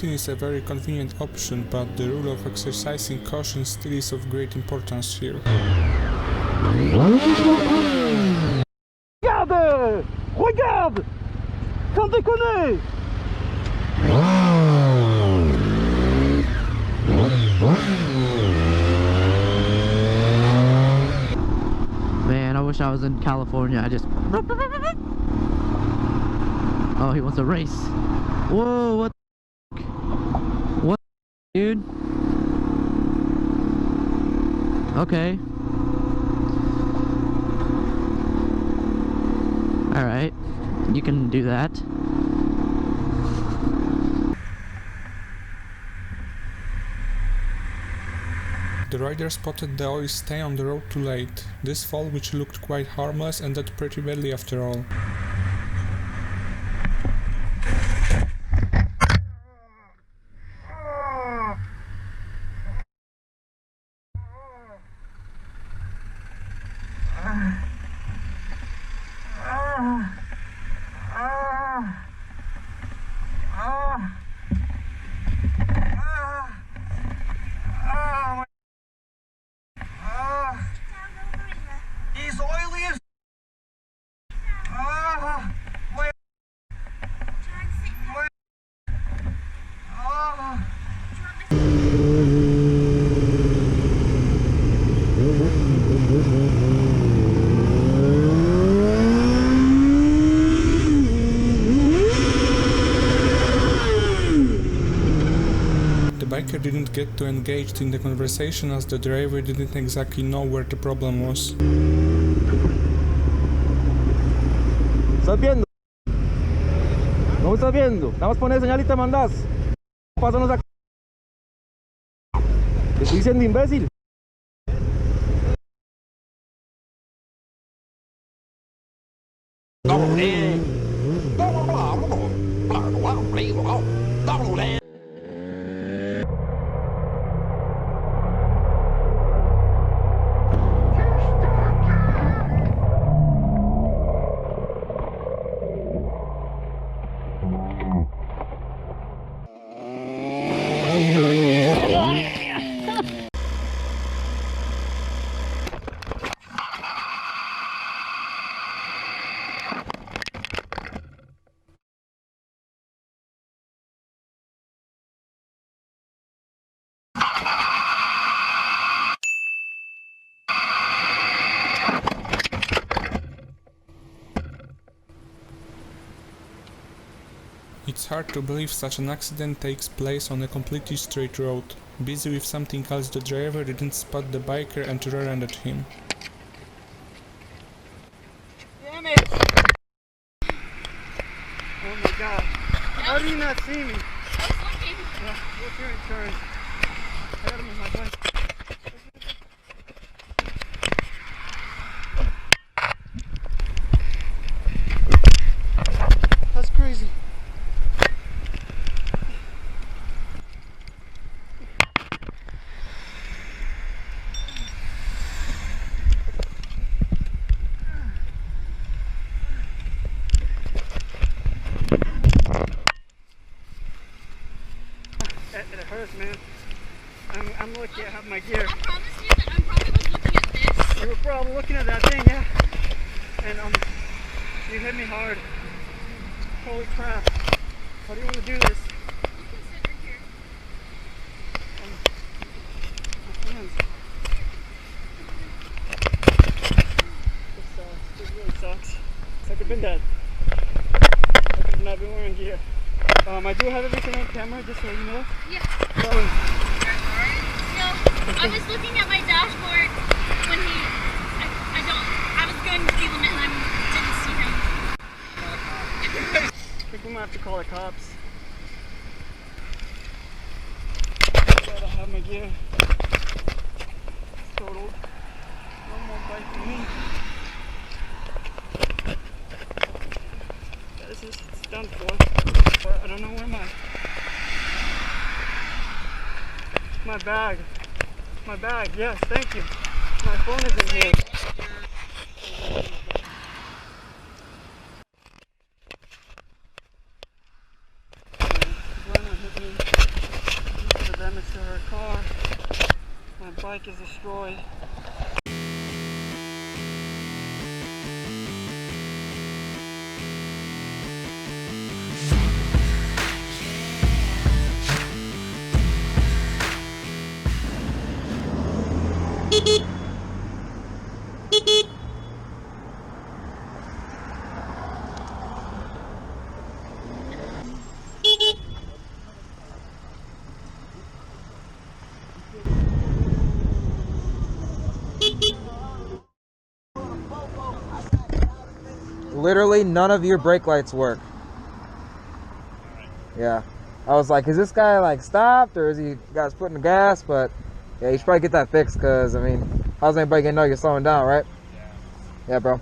Cheating is a very convenient option, but the rule of exercising caution still is of great importance here. Regarde! Regarde! Sans déconner! Man, I wish I was in California. I just... Oh, he wants a race. Whoa, what the what, dude? Okay. Alright, you can do that. The rider spotted the oil stain on the road too late. This fall, which looked quite harmless, ended pretty badly after all. He's oily as The biker didn't get too engaged in the conversation as the driver didn't exactly know where the problem was. ¿Estás viendo? No estás viendo. Nada más pones señal y te mandas. Pásanos acá. Te estoy diciendo imbécil. It's hard to believe such an accident takes place on a completely straight road. Busy with something else, the driver didn't spot the biker and rear-ended him. Damn it! Oh my god. How do you not see me? I was looking. Yeah, what's your insurance? I gotta move my bike. That's crazy. It hurts, man. I'm lucky I have my gear. I promise you that I probably was looking at this. You were probably looking at that thing, yeah. And you hit me hard. Holy crap. How do you want to do this? You can sit right here. My hands. This really sucks. It's like I've been dead. Like I've not been wearing gear. I do have everything on camera, just so you know. Yeah. So, No, I was looking at my dashboard when I was going speed limit and I didn't see him. I think we might have to call the cops. Glad I have my gear. It's totaled. No more bike for me. Yeah, this is it's done for. But I don't know where my bag. My bag, yes, thank you. My phone is in here. Why not hit me? a car. My bike is destroyed. Literally none of your brake lights work. Yeah. I was like, is this guy like stopped or is he guys putting the gas? But yeah, you should probably get that fixed because I mean, how's anybody gonna know you're slowing down, right? Yeah, bro.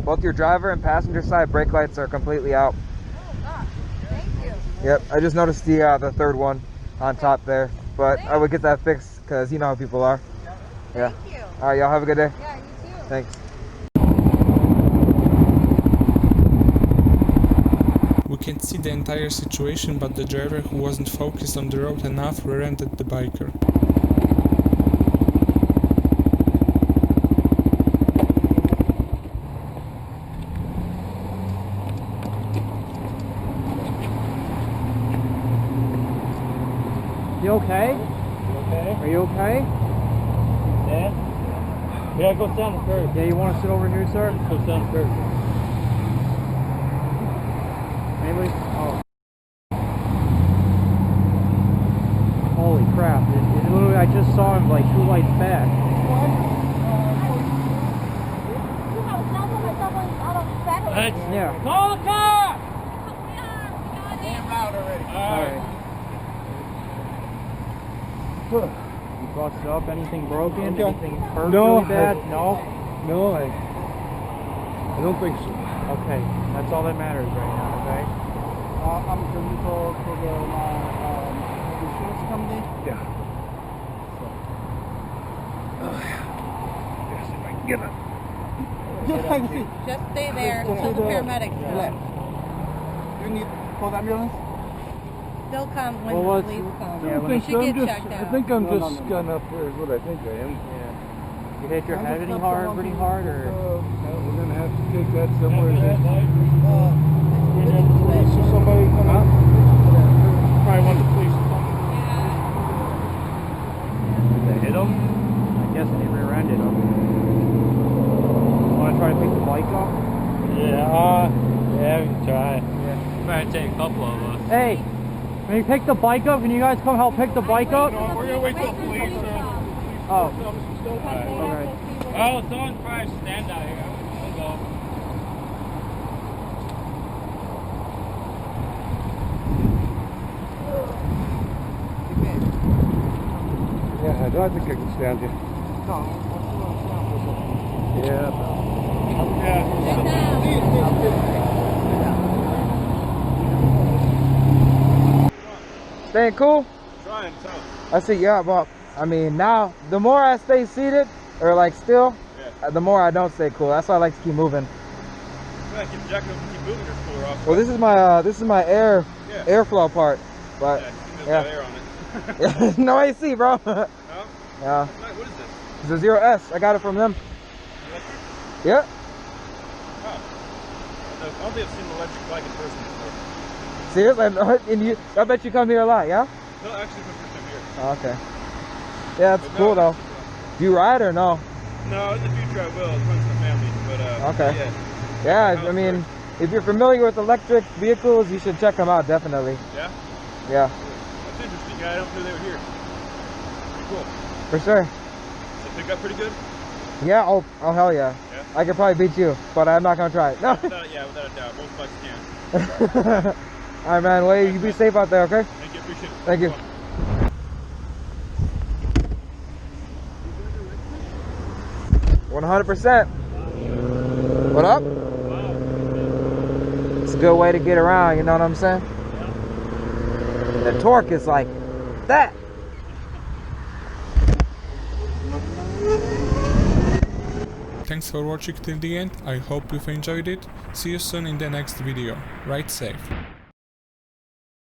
Both your driver and passenger side brake lights are completely out. Oh gosh, thank you. Yep, I just noticed the third one on top there, but I would get that fixed because you know how people are. Yeah. Thank you. All right, y'all have a good day. Yeah, you too. Thanks. We can see the entire situation, but the driver who wasn't focused on the road enough rear-ended the biker. You okay? Okay. Are you okay? Yeah? Yeah, go down the curb. Yeah, you want to sit over here, sir? Go down the curb. Anybody? Oh. Holy crap. It literally, I just saw him like 2 lights back. Yeah. Call the car! Damn loud already. Alright. You busted up? Anything broken? Okay. Anything hurt No, really bad? No? No, I don't think so. Okay. That's all that matters right now, okay? I'm going to call for the insurance company. Yeah. Yes, if I can get it. Just stay there until the paramedics come. You need for the ambulance? They'll come when Well, the police come. yeah, when You the- should get checked out. I'm just gone up there is what I think I am. Yeah. You hit your head any hard, pretty hard, or? No, we're going to have to take that somewhere. Police or somebody come out? Probably want the police to come. Did they hit him? I guess they rear-ended him. Want to try to pick the bike up? Yeah, we can try. Yeah. Might take a couple of us. Hey, when you pick the bike up, can you guys come help pick the bike up? No, we're gonna wait till the police Oh, Alright. okay. Oh, someone probably stand out here. Let's go. Yeah, I don't think I can stand here. Yeah. Staying cool? Trying, I see, yeah, but I mean, now the more I stay seated or like still, the more I don't stay cool. That's why I like to keep moving. Yeah, keep jacking up and keep moving your cooler off. Well, this is my airflow part, but Yeah, air on it. no AC, bro. No? Yeah, What is this? it's a 0S. I got it from them. Yeah. Wow. I don't think I've seen an electric bike in person before. Seriously? And you, I bet you come here a lot, yeah? No, actually, my first time here. Oh, okay. Yeah, it's But cool no, though. Do you ride or no? No, in the future I will. It runs in the family, but Okay. yeah. Yeah, I mean, if you're familiar with electric vehicles, you should check them out, definitely. Yeah? Yeah, That's interesting. Yeah, I don't know they were here. Pretty cool. for sure. So pick up pretty good? Yeah, oh hell yeah. Yeah? I could probably beat you, but I'm not gonna try it. No. Yeah, without a doubt. Most bikes can. Alright, man. Well, you be safe out there, okay? Thank you. Appreciate it. Thank you. 100%. What up? It's a good way to get around, you know what I'm saying? The torque is like that. thanks for watching till the end, I hope you've enjoyed it. See you soon in the next video. Ride safe.